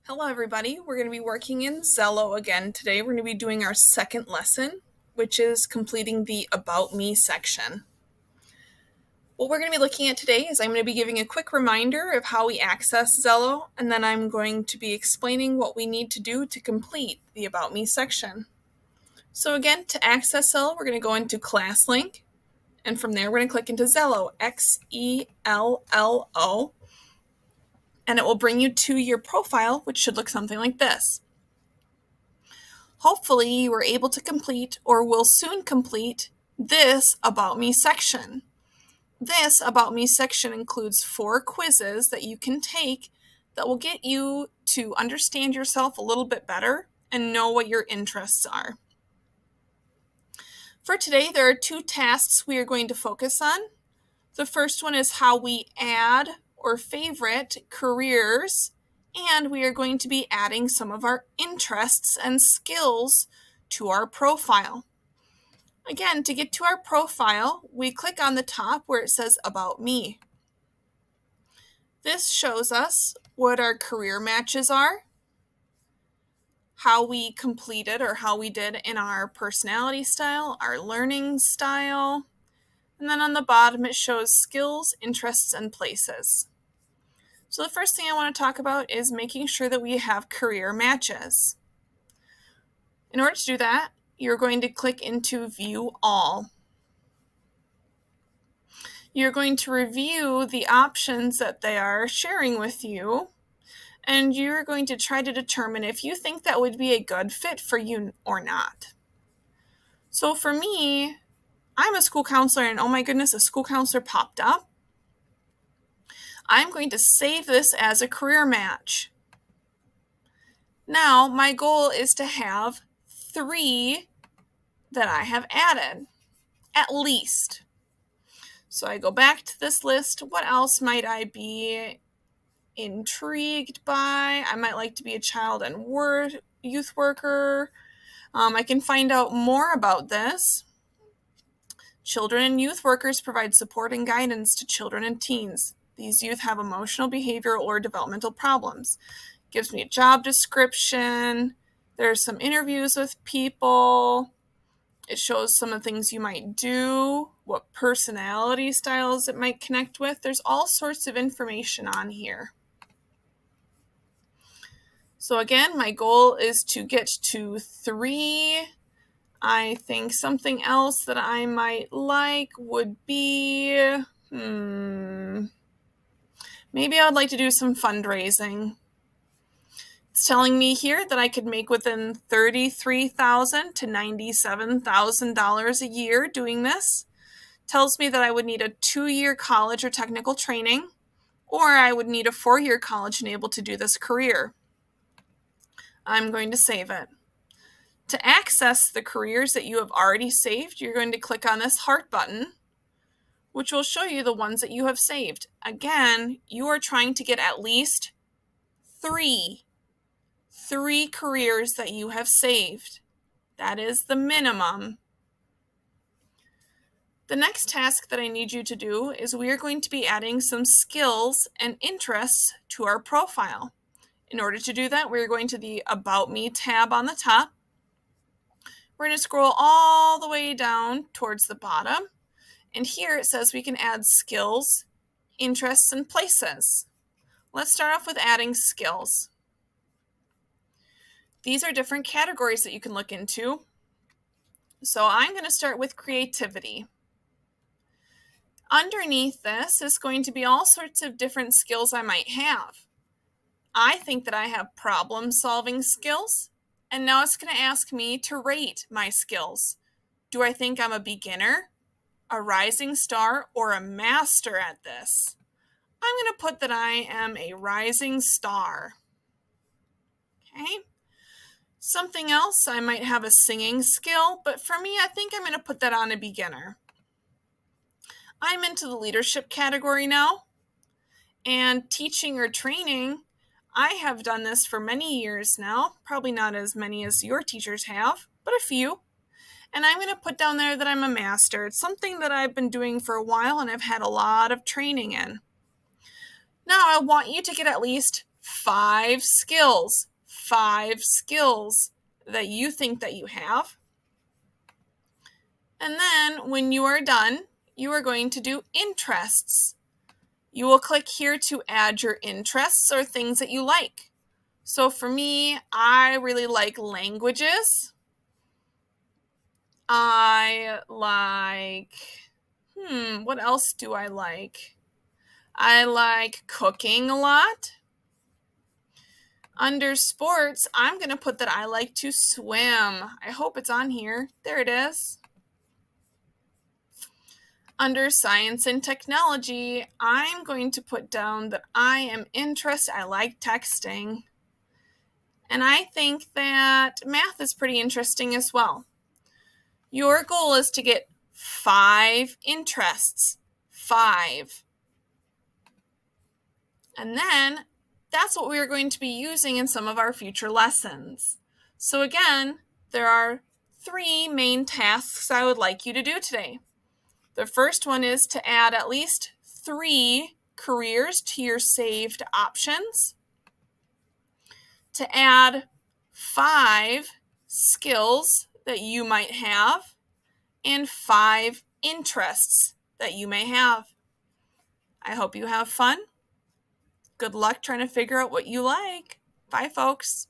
Hello everybody, we're going to be working in Xello again today. We're going to be doing our second lesson, which is completing the About Me section. What we're going to be looking at today is I'm going to be giving a quick reminder of how we access Xello, and then I'm going to be explaining what we need to do to complete the About Me section. So again, to access Xello, we're going to go into Class Link, and from there we're going to click into Xello, Xello, and it will bring you to your profile, which should look something like this. Hopefully you were able to complete or will soon complete this About Me section. This About Me section includes 4 quizzes that you can take that will get you to understand yourself a little bit better and know what your interests are. For today, there are 2 tasks we are going to focus on. The first one is how we add or favorite careers, and we are going to be adding some of our interests and skills to our profile. Again, to get to our profile, we click on the top where it says About Me. This shows us what our career matches are, how we completed or how we did in our personality style, our learning style, and then on the bottom it shows skills, interests, and places. So the first thing I want to talk about is making sure that we have career matches. In order to do that, you're going to click into View All. You're going to review the options that they are sharing with you, and you're going to try to determine if you think that would be a good fit for you or not. So for me, I'm a school counselor, and oh my goodness, a school counselor popped up. I'm going to save this as a career match. Now, my goal is to have 3 that I have added, at least. So I go back to this list. What else might I be intrigued by? I might like to be a child and youth worker. I can find out more about this. Children and youth workers provide support and guidance to children and teens. These youth have emotional, behavioral, or developmental problems. Gives me a job description. There's some interviews with people. It shows some of the things you might do, what personality styles it might connect with. There's all sorts of information on here. So again, my goal is to get to 3. I think something else that I might like would be, maybe I would like to do some fundraising. It's telling me here that I could make within $33,000 to $97,000 a year doing this. Tells me that I would need a 2-year college or technical training, or I would need a 4-year college and able to do this career. I'm going to save it. To access the careers that you have already saved, you're going to click on this heart button, which will show you the ones that you have saved. Again, you are trying to get at least 3 careers that you have saved. That is the minimum. The next task that I need you to do is we are going to be adding some skills and interests to our profile. In order to do that, we're going to the About Me tab on the top. We're going to scroll all the way down towards the bottom, and here it says we can add skills, interests, and places. Let's start off with adding skills. These are different categories that you can look into. So I'm going to start with creativity. Underneath this is going to be all sorts of different skills I might have. I think that I have problem-solving skills, and now it's going to ask me to rate my skills. Do I think I'm a beginner, a rising star, or a master at this? I'm going to put that I am a rising star. Okay. Something else, I might have a singing skill, but for me, I think I'm going to put that on a beginner. I'm into the leadership category now, and teaching or training, I have done this for many years now, probably not as many as your teachers have, but a few. And I'm going to put down there that I'm a master. It's something that I've been doing for a while and I've had a lot of training in. Now I want you to get at least 5 skills that you think that you have. And then when you are done, you are going to do interests. You will click here to add your interests or things that you like. So for me, I really like languages. I like, what else do I like? I like cooking a lot. Under sports, I'm going to put that I like to swim. I hope it's on here. There it is. Under science and technology, I'm going to put down that I am interested. I like texting. And I think that math is pretty interesting as well. Your goal is to get 5 interests. 5. And then that's what we are going to be using in some of our future lessons. So again, there are 3 main tasks I would like you to do today. The first one is to add at least 3 careers to your saved options. To add 5 skills that you might have and 5 interests that you may have. I hope you have fun. Good luck trying to figure out what you like. Bye, folks.